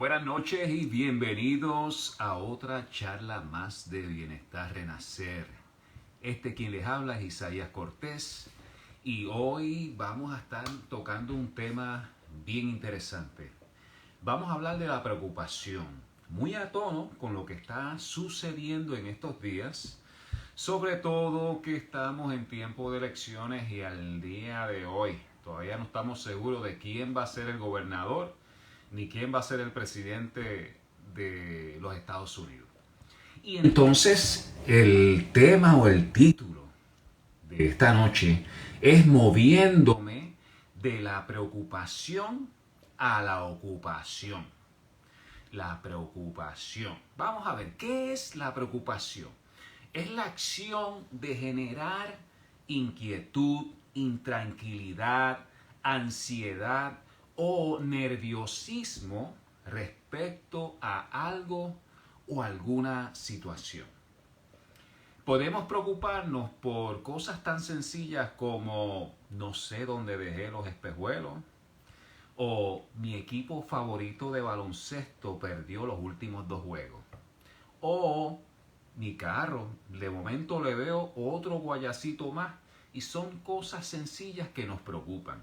Buenas noches y bienvenidos a otra charla más de Bienestar Renacer. Quien les habla es Isaías Cortés y hoy vamos a estar tocando un tema bien interesante. Vamos a hablar de la preocupación, muy a tono con lo que está sucediendo en estos días, sobre todo que estamos en tiempo de elecciones y al día de hoy todavía no estamos seguros de quién va a ser el gobernador ni quién va a ser el presidente de los Estados Unidos. Y entonces el tema o el título de esta noche es moviéndome de la preocupación a la ocupación. La preocupación. Vamos a ver, ¿qué es la preocupación? Es la acción de generar inquietud, intranquilidad, ansiedad o nerviosismo respecto a algo o alguna situación. Podemos preocuparnos por cosas tan sencillas como no sé dónde dejé los espejuelos, o mi equipo favorito de baloncesto perdió los últimos 2 juegos, o mi carro, de momento le veo otro guayacito más, y son cosas sencillas que nos preocupan.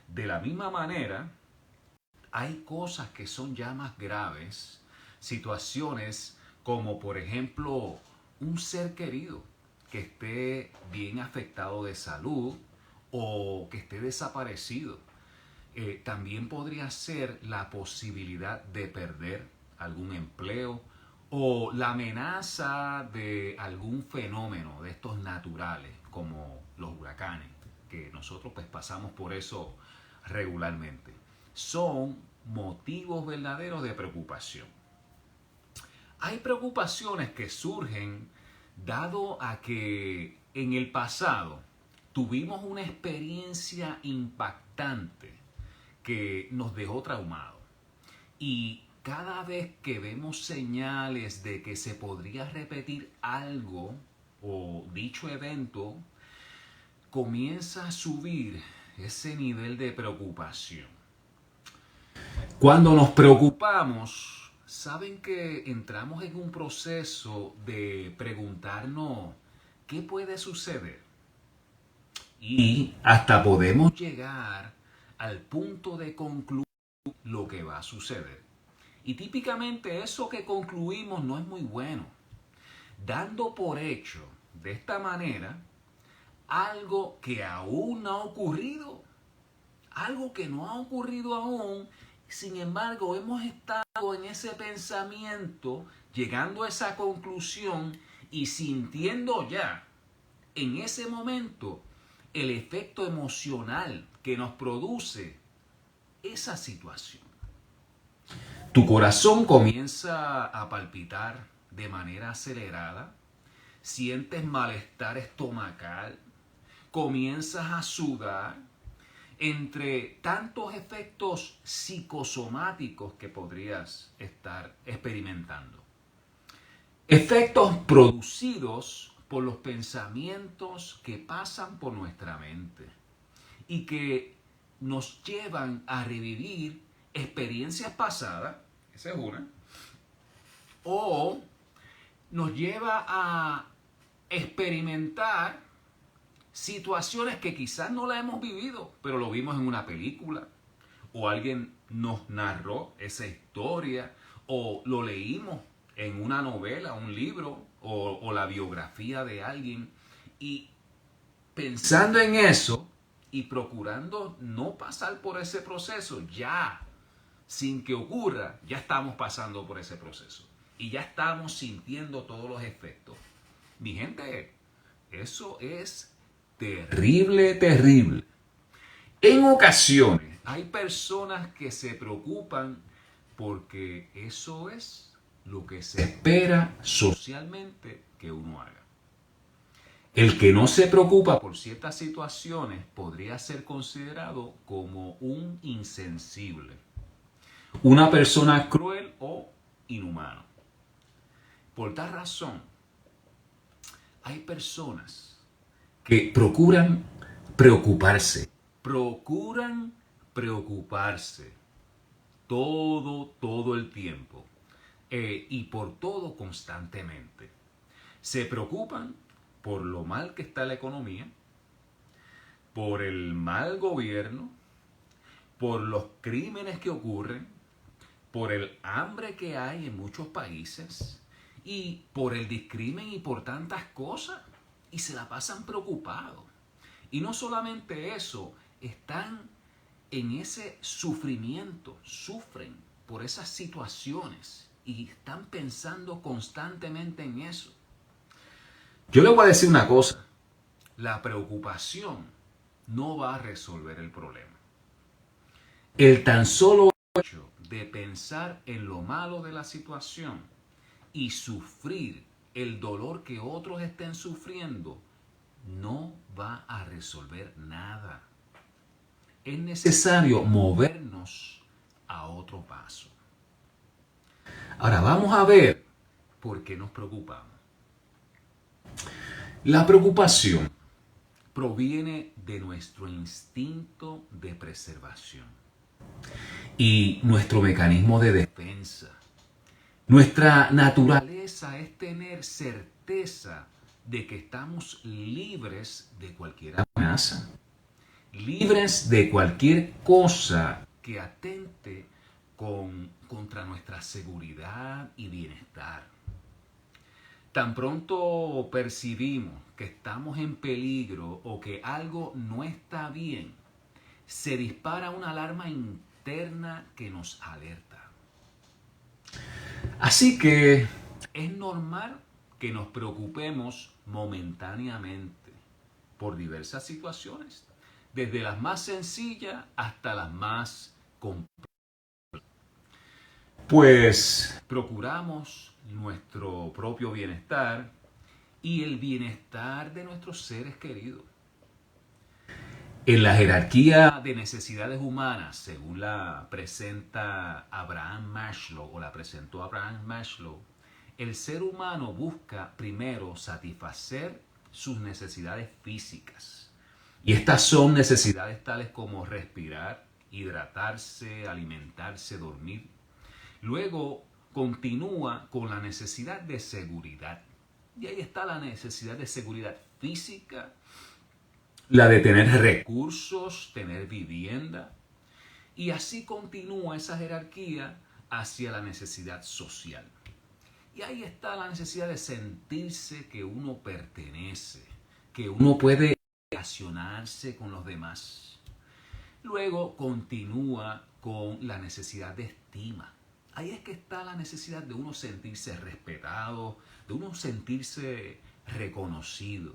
De la misma manera, hay cosas que son ya más graves, situaciones como por ejemplo un ser querido que esté bien afectado de salud o que esté desaparecido. También podría ser la posibilidad de perder algún empleo o la amenaza de algún fenómeno de estos naturales como los huracanes, que nosotros pues pasamos por eso regularmente. Son motivos verdaderos de preocupación. Hay preocupaciones que surgen dado a que en el pasado tuvimos una experiencia impactante que nos dejó traumados. Y cada vez que vemos señales de que se podría repetir algo o dicho evento, comienza a subir ese nivel de preocupación. Cuando nos preocupamos, saben que entramos en un proceso de preguntarnos qué puede suceder. Y hasta podemos llegar al punto de concluir lo que va a suceder. Y típicamente eso que concluimos no es muy bueno, dando por hecho de esta manera algo que aún no ha ocurrido, algo que no ha ocurrido aún. Sin embargo, hemos estado en ese pensamiento, llegando a esa conclusión y sintiendo ya en ese momento el efecto emocional que nos produce esa situación. Tu corazón comienza a palpitar de manera acelerada, sientes malestar estomacal, comienzas a sudar, entre tantos efectos psicosomáticos que podrías estar experimentando. Efectos producidos por los pensamientos que pasan por nuestra mente y que nos llevan a revivir experiencias pasadas, esa es una, o nos lleva a experimentar situaciones que quizás no las hemos vivido, pero lo vimos en una película, o alguien nos narró esa historia, o lo leímos en una novela, un libro, o la biografía de alguien. Y pensando en eso y procurando no pasar por ese proceso, ya, sin que ocurra, ya estamos pasando por ese proceso. Y ya estamos sintiendo todos los efectos. Mi gente, eso es terrible, terrible. En ocasiones hay personas que se preocupan porque eso es lo que se espera socialmente que uno haga. El que no se preocupa por ciertas situaciones podría ser considerado como un insensible, una persona cruel o inhumano. Por tal razón, hay personas que procuran preocuparse. todo el tiempo y por todo constantemente. Se preocupan por lo mal que está la economía, por el mal gobierno, por los crímenes que ocurren, por el hambre que hay en muchos países y por el discrimen y por tantas cosas. Y se la pasan preocupados. Y no solamente eso, están en ese sufrimiento, sufren por esas situaciones y están pensando constantemente en eso. Yo le voy a decir una cosa, la preocupación no va a resolver el problema. El tan solo hecho de pensar en lo malo de la situación y sufrir el dolor que otros estén sufriendo no va a resolver nada. Es necesario movernos a otro paso. Ahora vamos a ver por qué nos preocupamos. La preocupación proviene de nuestro instinto de preservación y nuestro mecanismo de defensa. Nuestra naturaleza es tener certeza de que estamos libres de cualquier amenaza, libres de cualquier cosa que atente contra nuestra seguridad y bienestar. Tan pronto percibimos que estamos en peligro o que algo no está bien, se dispara una alarma interna que nos alerta. Así que es normal que nos preocupemos momentáneamente por diversas situaciones, desde las más sencillas hasta las más complejas. Pues procuramos nuestro propio bienestar y el bienestar de nuestros seres queridos. En la jerarquía de necesidades humanas, según la presenta Abraham Maslow o la presentó Abraham Maslow, el ser humano busca primero satisfacer sus necesidades físicas. Y estas son necesidades tales como respirar, hidratarse, alimentarse, dormir. Luego continúa con la necesidad de seguridad. Y ahí está la necesidad de seguridad física, la de tener recursos, tener vivienda. Y así continúa esa jerarquía hacia la necesidad social. Y ahí está la necesidad de sentirse que uno pertenece, que uno puede relacionarse con los demás. Luego continúa con la necesidad de estima. Ahí es que está la necesidad de uno sentirse respetado, de uno sentirse reconocido.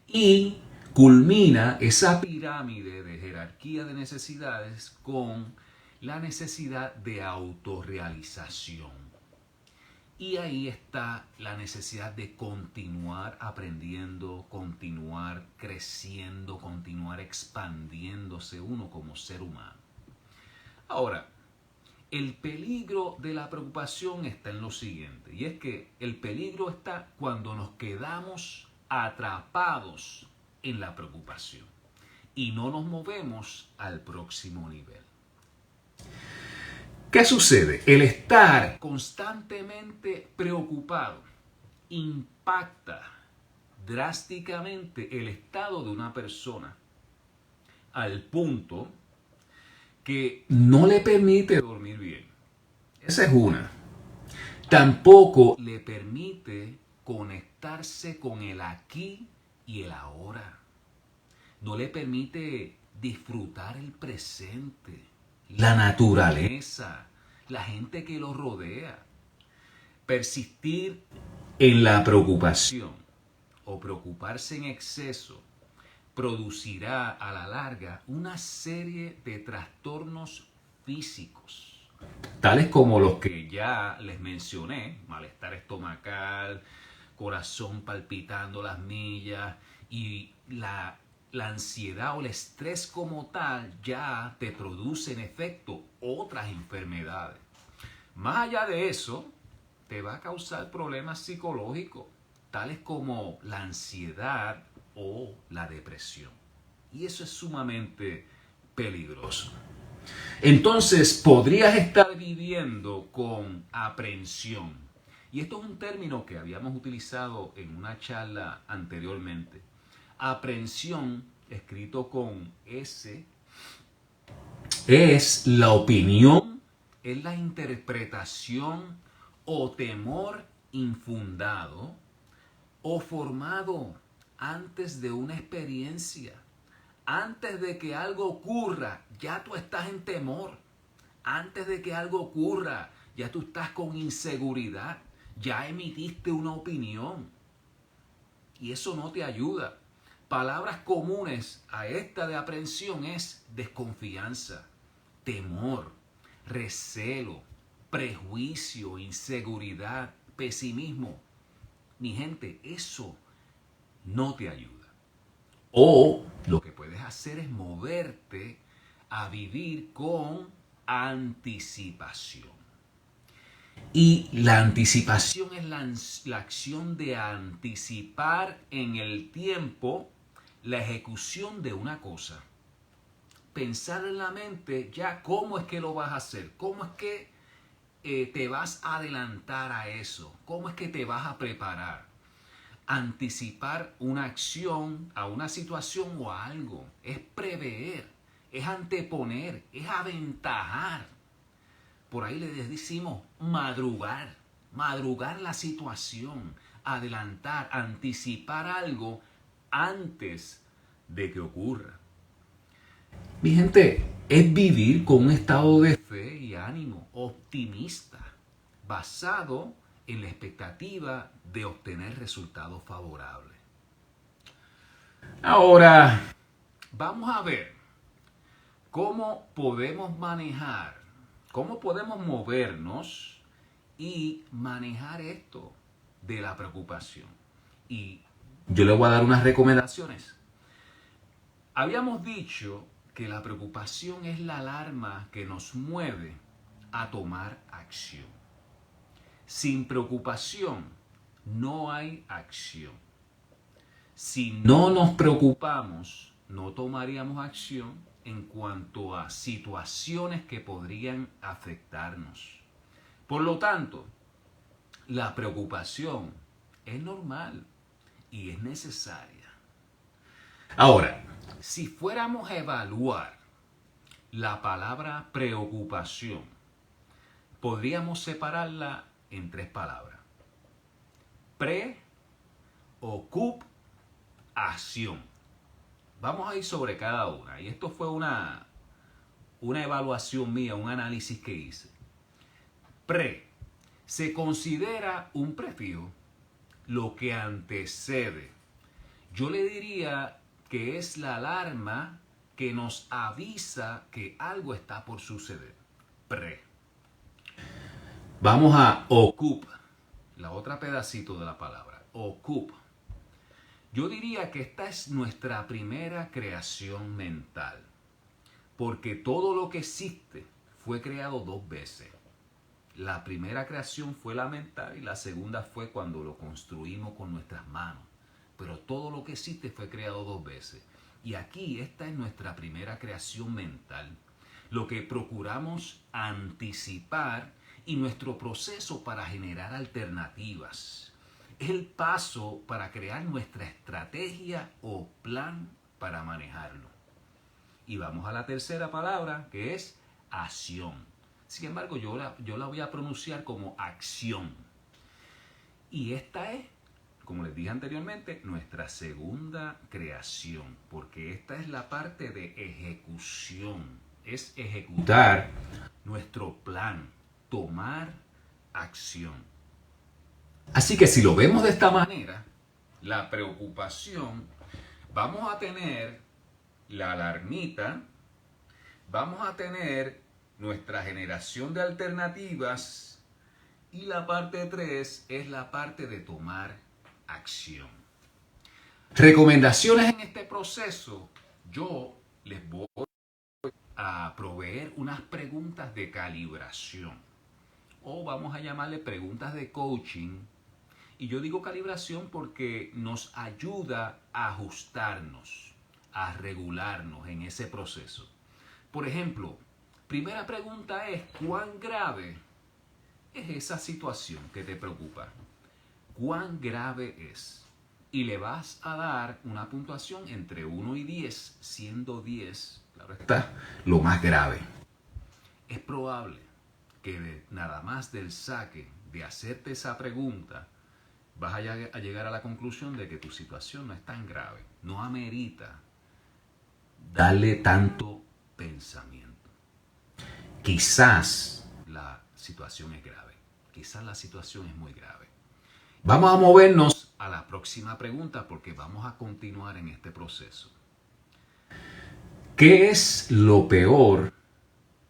Y culmina esa pirámide de jerarquía de necesidades con la necesidad de autorrealización. Y ahí está la necesidad de continuar aprendiendo, continuar creciendo, continuar expandiéndose uno como ser humano. Ahora, el peligro de la preocupación está en lo siguiente, y es que el peligro está cuando nos quedamos atrapados en la preocupación y no nos movemos al próximo nivel. ¿Qué sucede? El estar constantemente preocupado impacta drásticamente el estado de una persona al punto que no le permite dormir bien. Esa es una. Tampoco le permite conectarse con el aquí y el ahora. No le permite disfrutar el presente, la naturaleza, la gente que lo rodea. Persistir en la preocupación o preocuparse en exceso producirá a la larga una serie de trastornos físicos, tales como los que ya les mencioné: malestar estomacal, corazón palpitando las millas, y la ansiedad o el estrés como tal ya te produce en efecto otras enfermedades. Más allá de eso, te va a causar problemas psicológicos, tales como la ansiedad o la depresión. Y eso es sumamente peligroso. Entonces podrías estar viviendo con aprensión. Y esto es un término que habíamos utilizado en una charla anteriormente. Aprensión, escrito con S, es la opinión, es la interpretación o temor infundado o formado antes de una experiencia. Antes de que algo ocurra, ya tú estás en temor. Antes de que algo ocurra, ya tú estás con inseguridad. Ya emitiste una opinión. Y eso no te ayuda. Palabras comunes a esta de aprensión es desconfianza, temor, recelo, prejuicio, inseguridad, pesimismo. Mi gente, eso no te ayuda. O lo que puedes hacer es moverte a vivir con anticipación. Y la anticipación es la acción de anticipar en el tiempo la ejecución de una cosa. Pensar en la mente ya cómo es que lo vas a hacer, cómo es que te vas a adelantar a eso, cómo es que te vas a preparar. Anticipar una acción a una situación o a algo es prever, es anteponer, es aventajar. Por ahí le decimos madrugar, madrugar la situación, adelantar, anticipar algo antes de que ocurra. Mi gente, es vivir con un estado de fe y ánimo optimista, basado en la expectativa de obtener resultados favorables. Ahora, vamos a ver cómo podemos manejar, cómo podemos movernos y manejar esto de la preocupación. Y yo le voy a dar unas recomendaciones. Habíamos dicho que la preocupación es la alarma que nos mueve a tomar acción. Sin preocupación no hay acción. Si no nos preocupamos, no tomaríamos acción en cuanto a situaciones que podrían afectarnos. Por lo tanto, la preocupación es normal y es necesaria. Ahora, si fuéramos a evaluar la palabra preocupación, podríamos separarla en tres palabras. Preocupación. Vamos a ir sobre cada una. Y esto fue una evaluación mía, un análisis que hice. Se considera un prefijo lo que antecede. Yo le diría que es la alarma que nos avisa que algo está por suceder. Vamos a ocup, la otra pedacito de la palabra, ocup. Yo diría que esta es nuestra primera creación mental, porque todo lo que existe fue creado dos veces. La primera creación fue la mental y la segunda fue cuando lo construimos con nuestras manos. Pero todo lo que existe fue creado dos veces. Y aquí esta es nuestra primera creación mental. Lo que procuramos anticipar y nuestro proceso para generar alternativas. Es el paso para crear nuestra estrategia o plan para manejarlo. Y vamos a la tercera palabra, que es acción. Sin embargo, yo la voy a pronunciar como acción. Y esta es, como les dije anteriormente, nuestra segunda creación, porque esta es la parte de ejecución. Es ejecutar nuestro plan, tomar acción. Así que si lo vemos de esta manera, la preocupación, vamos a tener la alarmita, vamos a tener nuestra generación de alternativas y la parte 3 es la parte de tomar acción. Recomendaciones en este proceso, yo les voy a proveer unas preguntas de calibración o vamos a llamarle preguntas de coaching. Y yo digo calibración porque nos ayuda a ajustarnos, a regularnos en ese proceso. Por ejemplo, Primera pregunta es, ¿cuán grave es esa situación que te preocupa? ¿Cuán grave es? Y le vas a dar una puntuación entre 1 y 10, siendo 10, claro está, lo más grave. Es probable que nada más del saque de hacerte esa pregunta vas a llegar a la conclusión de que tu situación no es tan grave, no amerita darle tanto pensamiento. Quizás la situación es grave, quizás la situación es muy grave. Vamos a movernos a la próxima pregunta porque vamos a continuar en este proceso. ¿Qué es lo peor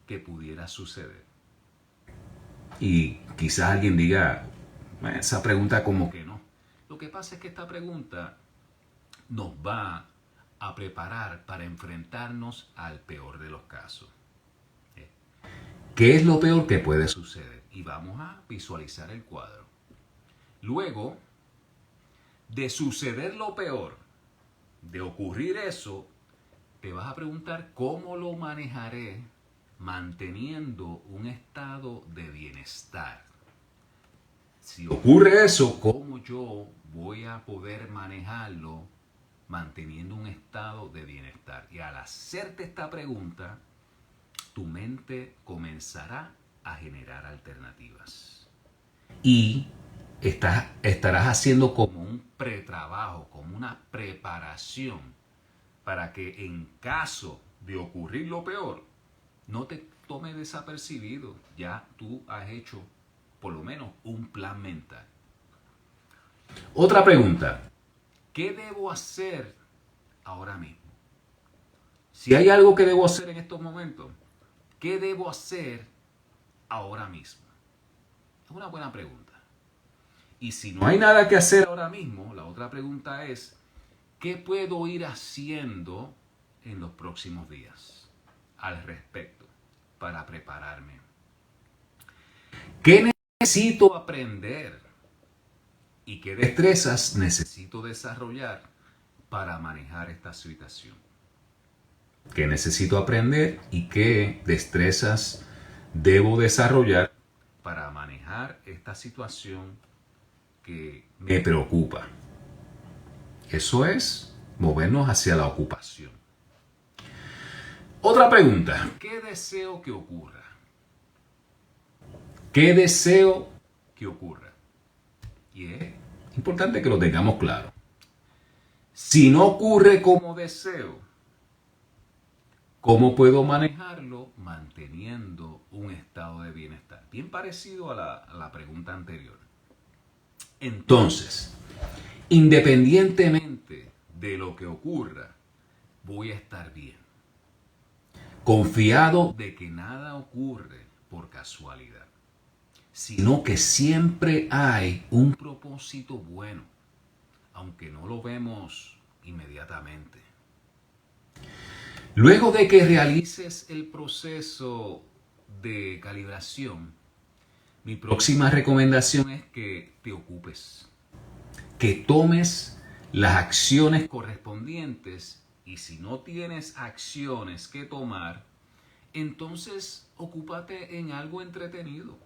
que pudiera suceder? Y quizás alguien diga, esa pregunta como que no. Lo que pasa es que esta pregunta nos va a preparar para enfrentarnos al peor de los casos. ¿Qué es lo peor que puede suceder? Y vamos a visualizar el cuadro. Luego de suceder lo peor, de ocurrir eso, te vas a preguntar cómo lo manejaré manteniendo un estado de bienestar. Si ocurre eso, ¿cómo yo voy a poder manejarlo manteniendo un estado de bienestar? Y al hacerte esta pregunta, tu mente comenzará a generar alternativas. Y estarás haciendo como un pretrabajo, como una preparación para que en caso de ocurrir lo peor, no te tome desapercibido. Ya tú has hecho por lo menos un plan mental. Otra pregunta. ¿Qué debo hacer ahora mismo? Si hay algo que debo hacer en estos momentos, ¿qué debo hacer ahora mismo? Es una buena pregunta. Y si no hay nada que hacer ahora mismo, la otra pregunta es, ¿qué puedo ir haciendo en los próximos días al respecto para prepararme? ¿Qué necesito aprender? ¿Y qué destrezas necesito desarrollar para manejar esta situación? ¿Qué necesito aprender y qué destrezas debo desarrollar para manejar esta situación que me preocupa? Eso es movernos hacia la ocupación. Otra pregunta. ¿Qué deseo que ocurra? ¿Qué deseo que ocurra? Y es importante que lo tengamos claro. Si no ocurre como deseo, ¿cómo puedo manejarlo manteniendo un estado de bienestar? Bien parecido a la pregunta anterior. Entonces, independientemente de lo que ocurra, voy a estar bien. Confiado de que nada ocurre por casualidad, sino que siempre hay un propósito bueno, aunque no lo vemos inmediatamente. Luego de que realices el proceso de calibración, mi próxima recomendación es que te ocupes, que tomes las acciones correspondientes y si no tienes acciones que tomar, entonces ocúpate en algo entretenido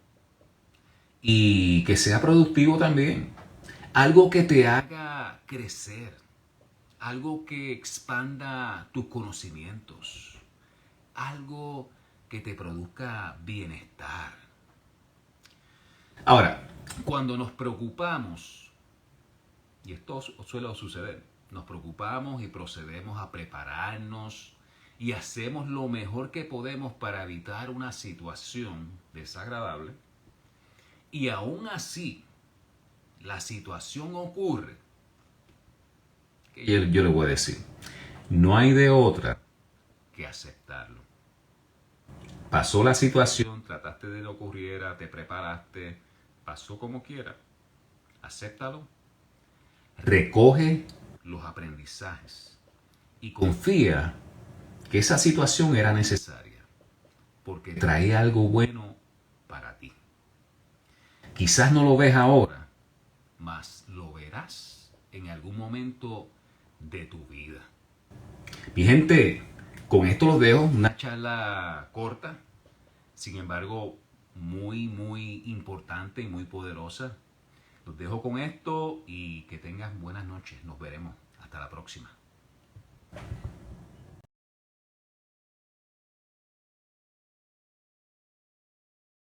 y que sea productivo también, algo que te haga crecer, algo que expanda tus conocimientos, algo que te produzca bienestar. Ahora, cuando nos preocupamos, y esto suele suceder, nos preocupamos y procedemos a prepararnos y hacemos lo mejor que podemos para evitar una situación desagradable, y aún así la situación ocurre, yo le voy a decir, no hay de otra que aceptarlo. Pasó la situación, trataste de que ocurriera, te preparaste, pasó como quiera, acéptalo, recoge los aprendizajes y confía que esa situación era necesaria porque traía algo bueno para ti. Quizás no lo ves ahora, mas lo verás en algún momento de tu vida. Mi gente, con esto los dejo, una charla corta, sin embargo, muy, muy importante y muy poderosa. Los dejo con esto y que tengan buenas noches. Nos veremos. Hasta la próxima.